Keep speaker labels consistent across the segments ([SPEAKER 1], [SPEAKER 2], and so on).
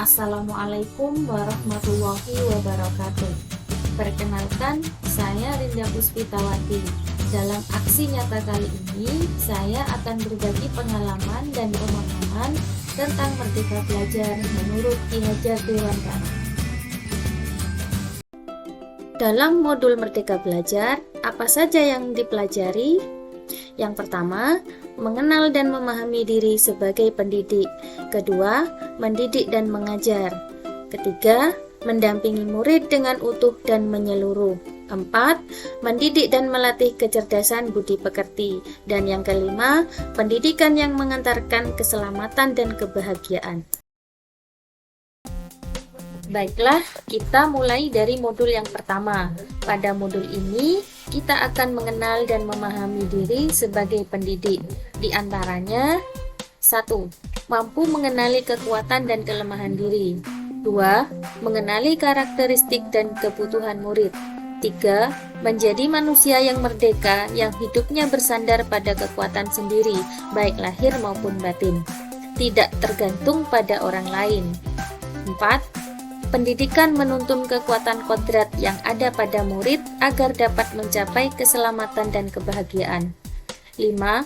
[SPEAKER 1] Assalamualaikum warahmatullahi wabarakatuh. Perkenalkan, saya Rinda Puspitawati. Dalam aksi nyata kali ini, saya akan berbagi pengalaman dan pemahaman tentang Merdeka Belajar menurut Ki Hajar Dewantara. Dalam modul Merdeka Belajar, apa saja yang dipelajari? Yang pertama, mengenal dan memahami diri sebagai pendidik. Kedua, mendidik dan mengajar. Ketiga, mendampingi murid dengan utuh dan menyeluruh. Empat, mendidik dan melatih kecerdasan budi pekerti. Dan yang kelima, pendidikan yang mengantarkan keselamatan dan kebahagiaan. Baiklah, kita mulai dari modul yang pertama. Pada modul ini, kita akan mengenal dan memahami diri sebagai pendidik. Di antaranya, 1. Mampu mengenali kekuatan dan kelemahan diri. 2. Mengenali karakteristik dan kebutuhan murid. 3. Menjadi manusia yang merdeka, yang hidupnya bersandar pada kekuatan sendiri, baik lahir maupun batin. Tidak tergantung pada orang lain. 4. Pendidikan menuntun kekuatan kodrat yang ada pada murid agar dapat mencapai keselamatan dan kebahagiaan. 5.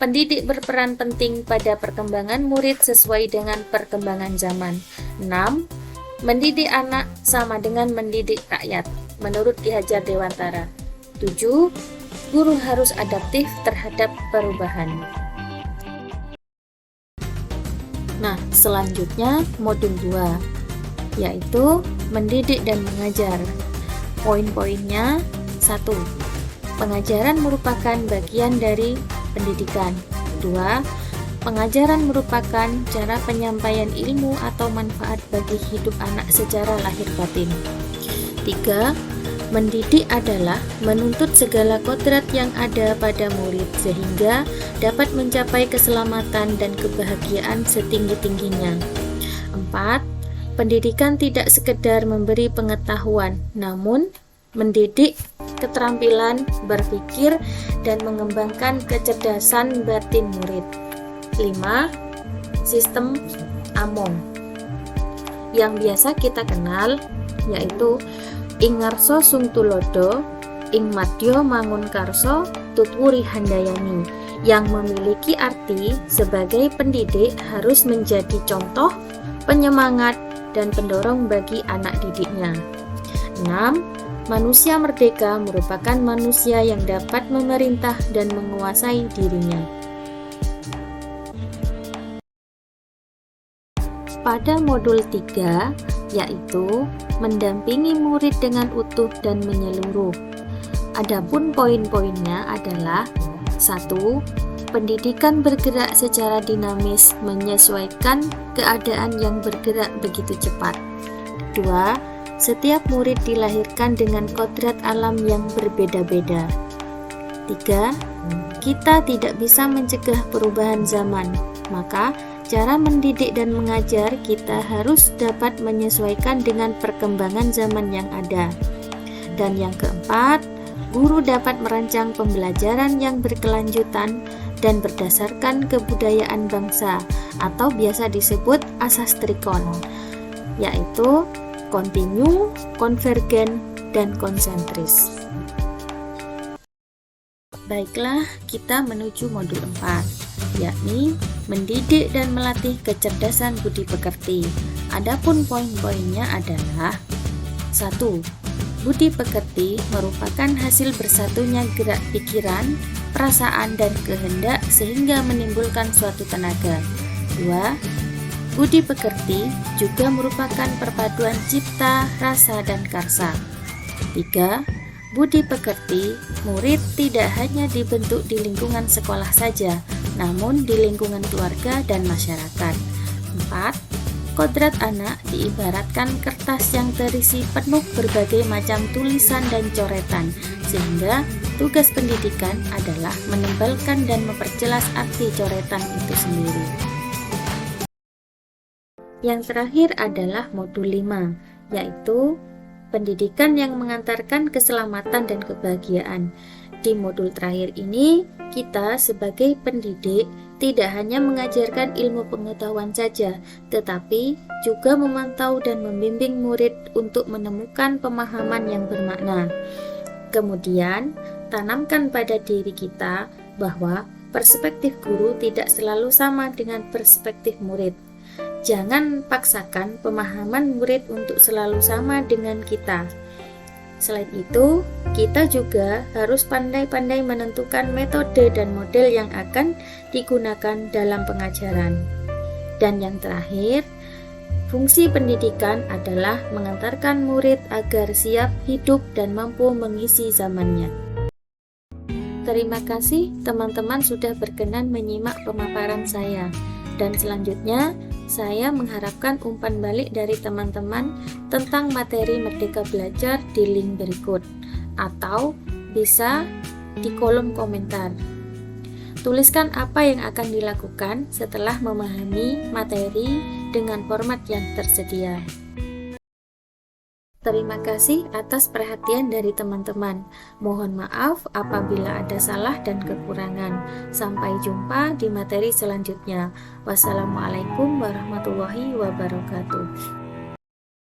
[SPEAKER 1] Pendidik berperan penting pada perkembangan murid sesuai dengan perkembangan zaman. 6. Mendidik anak sama dengan mendidik rakyat, menurut Ki Hajar Dewantara. 7. Guru harus adaptif terhadap perubahan. Nah, selanjutnya modul 2. Yaitu mendidik dan mengajar. Poin-poinnya: 1. Pengajaran merupakan bagian dari pendidikan. 2. Pengajaran merupakan cara penyampaian ilmu atau manfaat bagi hidup anak secara lahir batin. 3. Mendidik adalah menuntut segala kodrat yang ada pada murid sehingga dapat mencapai keselamatan dan kebahagiaan setinggi-tingginya. 4. Pendidikan tidak sekedar memberi pengetahuan, namun mendidik keterampilan berpikir dan mengembangkan kecerdasan batin murid. 5. Sistem Among yang biasa kita kenal yaitu ing ngarsa sung tulodo, ing madya mangun karso, tutwuri handayani, yang memiliki arti sebagai pendidik harus menjadi contoh, penyemangat, dan pendorong bagi anak didiknya. 6. Manusia merdeka merupakan manusia yang dapat memerintah dan menguasai dirinya. Pada modul 3, yaitu mendampingi murid dengan utuh dan menyeluruh. Adapun poin-poinnya adalah: 1. Pendidikan bergerak secara dinamis menyesuaikan keadaan yang bergerak begitu cepat. 2. Setiap murid dilahirkan dengan kodrat alam yang berbeda-beda. 3. Kita tidak bisa mencegah perubahan zaman, maka cara mendidik dan mengajar kita harus dapat menyesuaikan dengan perkembangan zaman yang ada. Dan yang keempat, guru dapat merancang pembelajaran yang berkelanjutan dan berdasarkan kebudayaan bangsa atau biasa disebut asas trikon, yaitu kontinu, konvergen, dan konsentris. Baiklah, kita menuju modul 4, yakni mendidik dan melatih kecerdasan budi pekerti. Adapun poin-poinnya adalah: 1. Budi pekerti merupakan hasil bersatunya gerak pikiran, perasaan, dan kehendak sehingga menimbulkan suatu tenaga. 2. Budi pekerti juga merupakan perpaduan cipta, rasa, dan karsa. 3. Budi pekerti, murid tidak hanya dibentuk di lingkungan sekolah saja, namun di lingkungan keluarga dan masyarakat. 4. Kodrat anak diibaratkan kertas yang terisi penuh berbagai macam tulisan dan coretan, sehingga tugas pendidikan adalah menebalkan dan memperjelas arti coretan itu sendiri. Yang terakhir adalah modul 5, yaitu pendidikan yang mengantarkan keselamatan dan kebahagiaan. Di modul terakhir ini, kita sebagai pendidik tidak hanya mengajarkan ilmu pengetahuan saja, tetapi juga memantau dan membimbing murid untuk menemukan pemahaman yang bermakna. Kemudian, tanamkan pada diri kita bahwa perspektif guru tidak selalu sama dengan perspektif murid. Jangan paksakan pemahaman murid untuk selalu sama dengan kita. Selain itu, kita juga harus pandai-pandai menentukan metode dan model yang akan digunakan dalam pengajaran. Dan yang terakhir, fungsi pendidikan adalah mengantarkan murid agar siap hidup dan mampu mengisi zamannya. Terima kasih teman-teman sudah berkenan menyimak pemaparan saya. Dan selanjutnya, saya mengharapkan umpan balik dari teman-teman tentang materi Merdeka Belajar di link berikut, atau bisa di kolom komentar. Tuliskan apa yang akan dilakukan setelah memahami materi dengan format yang tersedia. Terima kasih atas perhatian dari teman-teman. Mohon maaf apabila ada salah dan kekurangan. Sampai jumpa di materi selanjutnya. Wassalamualaikum warahmatullahi wabarakatuh.